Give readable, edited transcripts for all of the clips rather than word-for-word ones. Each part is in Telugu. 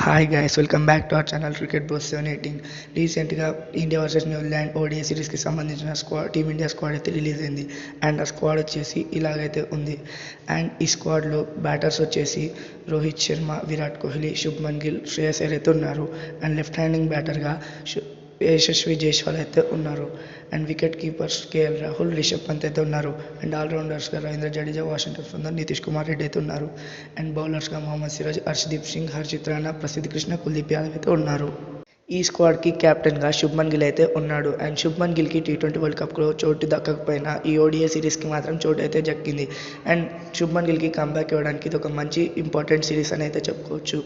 Hi guys, welcome back to our channel cricket boss 718. రీసెంట్గా ఇండియా వర్సెస్ న్యూజిలాండ్ ఓడిఐ సిరీస్కి సంబంధించిన టీమిండియా స్క్వాడ్ అయితే రిలీజ్ అయింది. అండ్ ఆ స్క్వాడ్ వచ్చేసి ఇలాగైతే ఉంది. అండ్ ఈ స్క్వాడ్లో బ్యాటర్స్ వచ్చేసి రోహిత్ శర్మ, విరాట్ కోహ్లీ, శుభ్మన్ గిల్, శ్రేయస్ అయ్యర్ అయితే ఉన్నారు. అండ్ లెఫ్ట్ హ్యాండింగ్ బ్యాటర్గా యశస్వి జైస్వాల్ అయితే ఉన్నారు. And wicket keepers KL Rahul, Rishabh Pant అయితే ఉన్నారు. అండ్ ఆల్రౌండర్స్గా రవీంద్ర జడేజా, వాషింగ్టన్ సుందర్, నితీష్ కుమార్ రెడ్డి అయితే ఉన్నారు. అండ్ బౌలర్స్గా మొహమ్మద్ సిరాజ్, హర్షదీప్ సింగ్, హర్షిత్ రాణా, ప్రసిద్ధ్ కృష్ణ, కుల్దీప్ యాదవ్ అయితే ఉన్నారు. ఈ స్క్వాడ్కి కెప్టెన్గా శుభ్మన్ గిల్ అయితే ఉన్నాడు. అండ్ శుభ్మన్ గిల్కి T20 వరల్డ్ కప్లో చోటు దక్కకపోయినా ఈ ఓడిఐ సిరీస్కి మాత్రం చోటు అయితే దక్కింది. అండ్ శుభ్మన్ గిల్కి కంబ్యాక్ ఇవ్వడానికి ఇది ఒక మంచి ఇంపార్టెంట్ సిరీస్ అని అయితే చెప్పుకోవచ్చు.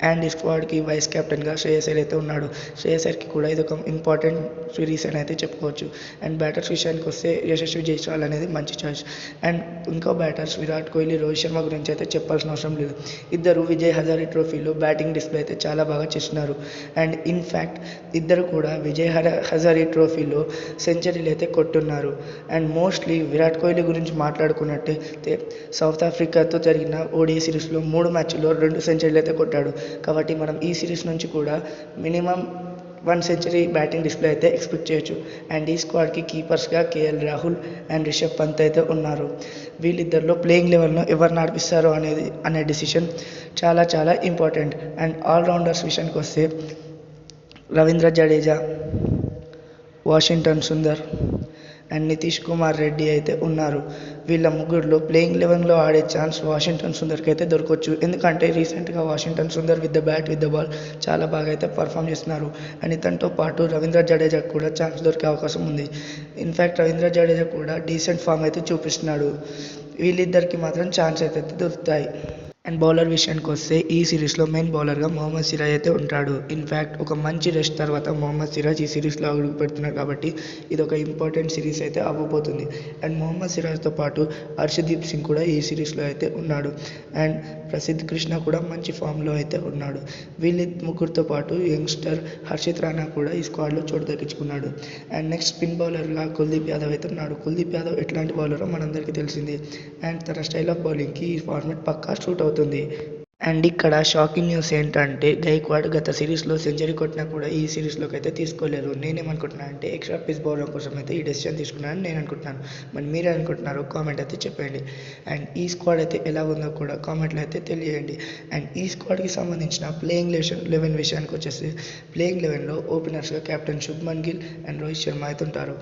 అండ్ ఈ స్క్వాడ్కి వైస్ కెప్టెన్గా శ్రేయస్ అయ్యర్ అయితే ఉన్నాడు. శ్రేయస్ అయ్యర్కి కూడా ఇది ఒక ఇంపార్టెంట్ సిరీస్ అని అయితే చెప్పుకోవచ్చు. అండ్ బ్యాటర్స్ విషయానికి వస్తే యశస్వి జైస్వాల్ అనేది మంచి చాయిస్. అండ్ ఇంకో బ్యాటర్స్ విరాట్ కోహ్లీ, రోహిత్ శర్మ గురించి అయితే చెప్పాల్సిన అవసరం లేదు. ఇద్దరు విజయ్ హజారే ట్రోఫీలో బ్యాటింగ్ డిస్ప్లే అయితే చాలా బాగా చేస్తున్నారు. అండ్ ఇన్ఫ్యాక్ట్ ఇద్దరు కూడా విజయ్ హజారే ట్రోఫీలో సెంచరీలు అయితే కొట్టున్నారు. అండ్ మోస్ట్లీ విరాట్ కోహ్లీ గురించి మాట్లాడుకున్నట్టయితే సౌత్ ఆఫ్రికాతో జరిగిన ఓడిఐ సిరీస్లో 3 మ్యాచ్ల్లో 2 సెంచరీలు అయితే కొట్టాడు. కాబట్టి మనం ఈ సిరీస్ నుంచి కూడా మినిమం 1 సెంచరీ బ్యాటింగ్ డిస్ప్లే అయితే ఎక్స్పెక్ట్ చేయొచ్చు. అండ్ ఈ స్క్వాడ్కి కీపర్స్గా కేఎల్ రాహుల్ అండ్ రిషబ్ పంత్ అయితే ఉన్నారు. వీళ్ళిద్దరిలో ప్లేయింగ్ లెవెల్లో ఎవరు నడిపిస్తారో అనే డిసిషన్ చాలా ఇంపార్టెంట్. అండ్ ఆల్రౌండర్స్ విషయానికి వస్తే రవీంద్ర జడేజా, వాషింగ్టన్ సుందర్ అండ్ నితీష్ కుమార్ రెడ్డి అయితే ఉన్నారు. వీళ్ళ ముగ్గురులో ప్లేయింగ్ లెవెన్లో ఆడే ఛాన్స్ వాషింగ్టన్ సుందర్కి అయితే దొరకవచ్చు. ఎందుకంటే రీసెంట్గా Washington Sundar with the bat with the ball చాలా బాగా అయితే పర్ఫామ్ చేస్తున్నారు. అండ్ ఇతనితో పాటు రవీంద్ర జడేజాకు కూడా ఛాన్స్ దొరికే అవకాశం ఉంది. ఇన్ఫ్యాక్ట్ రవీంద్ర జడేజా కూడా డీసెంట్ ఫామ్ అయితే చూపిస్తున్నాడు. వీళ్ళిద్దరికి మాత్రం ఛాన్స్ అయితే దొరుకుతాయి. అండ్ బౌలర్ విషయానికి వస్తే ఈ సిరీస్లో మెయిన్ బౌలర్గా మొహమ్మద్ సిరాజ్ అయితే ఉంటాడు. ఇన్ఫ్యాక్ట్ ఒక మంచి రెస్ట్ తర్వాత మొహమ్మద్ సిరాజ్ ఈ సిరీస్లో అడుగు పెడుతున్నారు. కాబట్టి ఇది ఒక ఇంపార్టెంట్ సిరీస్ అయితే అవ్వబోతుంది. అండ్ మొహమ్మద్ సిరాజ్తో పాటు హర్షదీప్ సింగ్ కూడా ఈ సిరీస్లో అయితే ఉన్నాడు. అండ్ ప్రసిద్ధ్ కృష్ణ కూడా మంచి ఫామ్లో అయితే ఉన్నాడు. వీళ్ళ ముగ్గురితో పాటు యంగ్స్టర్ హర్షిత్ రాణా కూడా ఈ స్క్వాడ్లో చోటు దక్కించుకున్నాడు. అండ్ నెక్స్ట్ స్పిన్ బౌలర్గా కుల్దీప్ యాదవ్ అయితే ఉన్నాడు. కుల్దీప్ యాదవ్ ఎట్లాంటి బౌలరో మనందరికీ తెలిసింది. అండ్ తన స్టైల్ ఆఫ్ బౌలింగ్కి ఈ ఫార్మాట్ పక్కా సూట్ అవుతుంది. అండ్ ఇక్కడ షాకింగ్ న్యూస్ ఏంటంటే గైక్వాడ్ గత సిరీస్లో సెంచరీ కొట్టినా కూడా ఈ సిరీస్లోకి అయితే తీసుకోలేరు. నేనేమనుకుంటున్నాను అంటే ఎక్స్ట్రా పేస్ బౌలర్ కోసం అయితే ఈ డెసిషన్ తీసుకున్నాను నేను అనుకుంటున్నాను. మరి మీరే అనుకుంటున్నారో కామెంట్ అయితే చెప్పండి. అండ్ ఈ స్క్వాడ్ అయితే ఎలా ఉందో కూడా కామెంట్లో అయితే తెలియజేయండి. అండ్ ఈ స్క్వాడ్కి సంబంధించిన ప్లేయింగ్ 11 విషయానికి వచ్చేసి ప్లేయింగ్ 11లో ఓపెనర్స్గా కెప్టెన్ శుభ్మన్ గిల్ అండ్ రోహిత్ శర్మ అయితే ఉంటారు.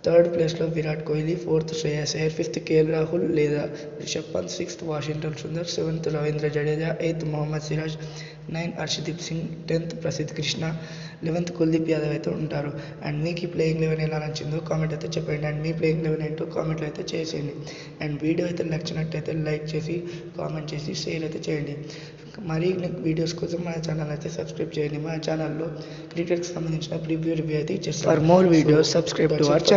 థర్డ్ ప్లేస్లో Virat Kohli, 4th Shreyas Iyer, 5th KL Rahul లేదా Rishabh Pant, 6th Washington Sundar, 7th Ravindra Jadeja, 8th Mohammed Siraj, 9th Harshdeep Singh, 10th Prasidh Krishna, 11th Kuldeep Yadav అయితే ఉంటారు. అండ్ మీకు ఈ ప్లేయింగ్ 11 ఎలా నచ్చిందో కామెంట్ అయితే చెప్పండి. అండ్ మీ ప్లేయింగ్ 11 ఏంటో కామెంట్లో అయితే చేసేయండి. అండ్ వీడియో అయితే నచ్చినట్టయితే లైక్ చేసి కామెంట్ చేసి షేర్ అయితే చేయండి. మరిన్ని వీడియోస్ కోసం మన ఛానల్ అయితే సబ్స్క్రైబ్ చేయండి. మన ఛానల్లో క్రికెట్కి సంబంధించిన రివ్యూ అయితే ఇచ్చేస్తాం. For more videos subscribe to our channel.